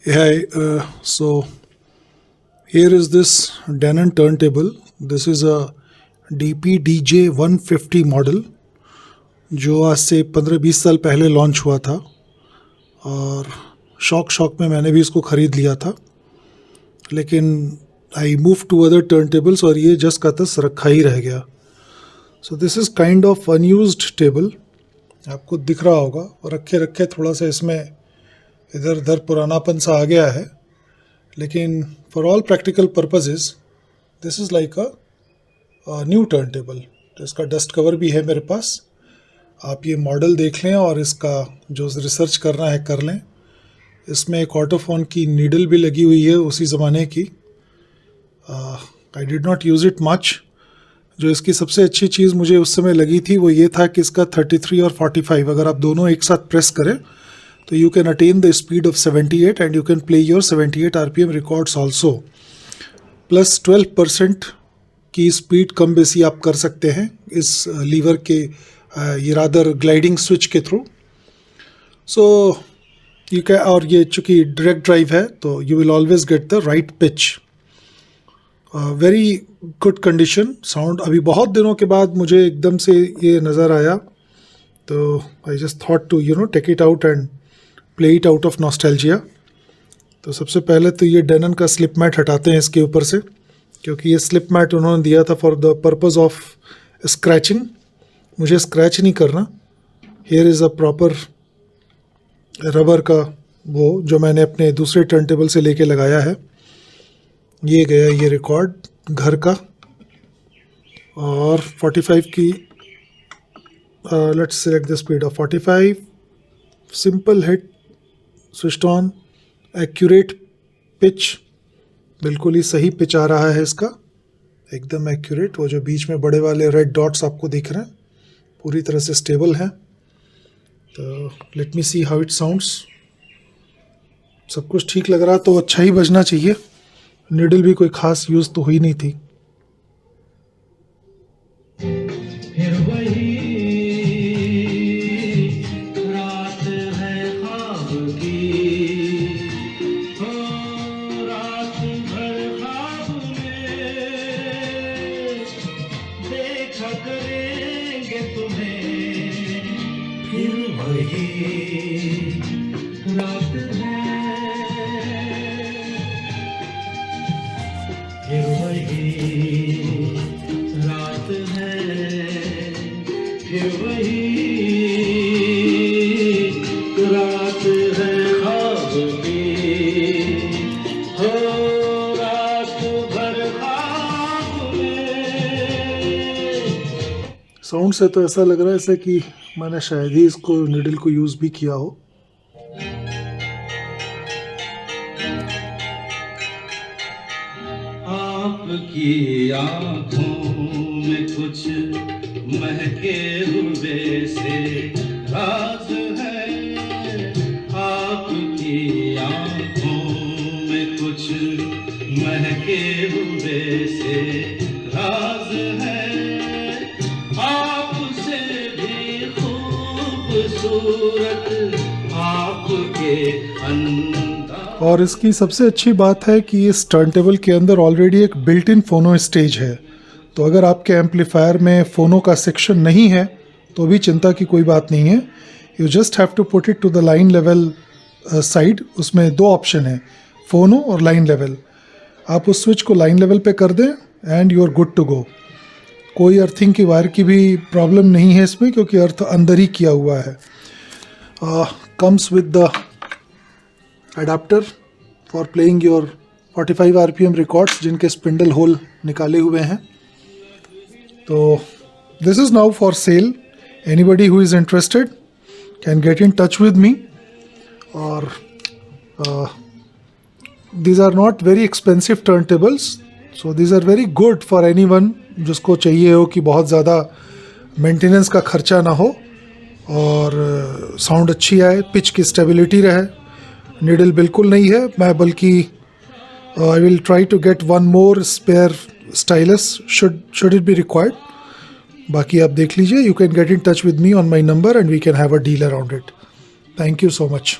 Hi, so here is this Denon turntable. This is a DPDJ 150 model जो आज से 15-20 साल पहले लॉन्च हुआ था और शौक में मैंने भी इसको ख़रीद लिया था, लेकिन I move to other turntables और ये जस्ट का तस रखा ही रह गया. So this is kind of unused table. आपको दिख रहा होगा और रखे रखे थोड़ा सा इसमें इधर उधर पुरानापन सा आ गया है, लेकिन for all practical purposes this is like a new turn table. तो इसका डस्ट कवर भी है मेरे पास. आप ये मॉडल देख लें और इसका जो रिसर्च करना है कर लें. इसमें एक ऑटोफोन की नीडल भी लगी हुई है उसी ज़माने की. I did not use it much. जो इसकी सबसे अच्छी चीज़ मुझे उस समय लगी थी वो ये था कि इसका 33 और 45 अगर आप दोनों एक साथ प्रेस करें तो you can attain the speed of 78 and you can play your 78 RPM records also. Plus 12% की स्पीड कम बेसी आप कर सकते हैं इस लीवर के ये रादर ग्लाइडिंग स्विच के थ्रू. सो यू कैन, और ये चूँकि डायरेक्ट ड्राइव है तो you will always get the right pitch. Very good condition. Sound अभी बहुत दिनों के बाद मुझे एकदम से ये नज़र आया, तो I just thought to take it out and play it out of nostalgia. तो सबसे पहले तो ये डेनन का स्लिप मैट हटाते हैं इसके ऊपर से, क्योंकि ये स्लिप मैट उन्होंने दिया था for the purpose of scratching. मुझे स्क्रैच नहीं करना. Here is a proper rubber का वो जो मैंने अपने दूसरे टर्न टेबल से लेके लगाया है. ये गया ये रिकॉर्ड घर का. और 45 की let's select the speed of 45. Simple hit, switched on, accurate pitch. बिल्कुल ही सही पिच आ रहा है इसका, एकदम एक्यूरेट. वो जो बीच में बड़े वाले रेड डॉट्स आपको दिख रहे हैं पूरी तरह से स्टेबल हैं. तो let me see how it sounds. सब कुछ ठीक लग रहा तो अच्छा ही बजना चाहिए. नीडल भी कोई ख़ास यूज़ तो हुई नहीं थी. साउंड से तो ऐसा लग रहा है जैसे कि मैंने शायद ही इसको नीडल को यूज़ भी किया हो. आपकी आँखों में कुछ महके हुए से राज है. आपकी आँखों में कुछ महके हुए से राज है. आपसे भी खूबसूरत आपके अंदर. और इसकी सबसे अच्छी बात है कि इस टर्नटेबल के अंदर ऑलरेडी एक बिल्ट इन फोनो स्टेज है. तो अगर आपके एम्पलीफायर में फ़ोनो का सेक्शन नहीं है तो भी चिंता की कोई बात नहीं है. You just have to put it to the line level side. उसमें दो ऑप्शन है, फ़ोनो और लाइन लेवल. आप उस स्विच को लाइन लेवल पे कर दें and you are good to go. कोई अर्थिंग की वायर की भी प्रॉब्लम नहीं है इसमें, क्योंकि अर्थ अंदर ही किया हुआ है. Comes with the adapter for playing your 45 RPM records जिनके स्पिंडल होल निकाले हुए हैं. तो this is now for sale. Anybody who is interested can get in touch with मी. और these are not very expensive turntables, so these are very good for anyone जिसको चाहिए हो कि बहुत ज़्यादा मेंटेनेंस का खर्चा ना हो और साउंड अच्छी आए, पिच की स्टेबिलिटी रहे. नीडल बिल्कुल नहीं है. मैं बल्कि I will try to get one more spare stylus should it be required. बाकी आप देख लीजिए. You can get in touch with me on my number and we can have a deal around it. Thank you so much.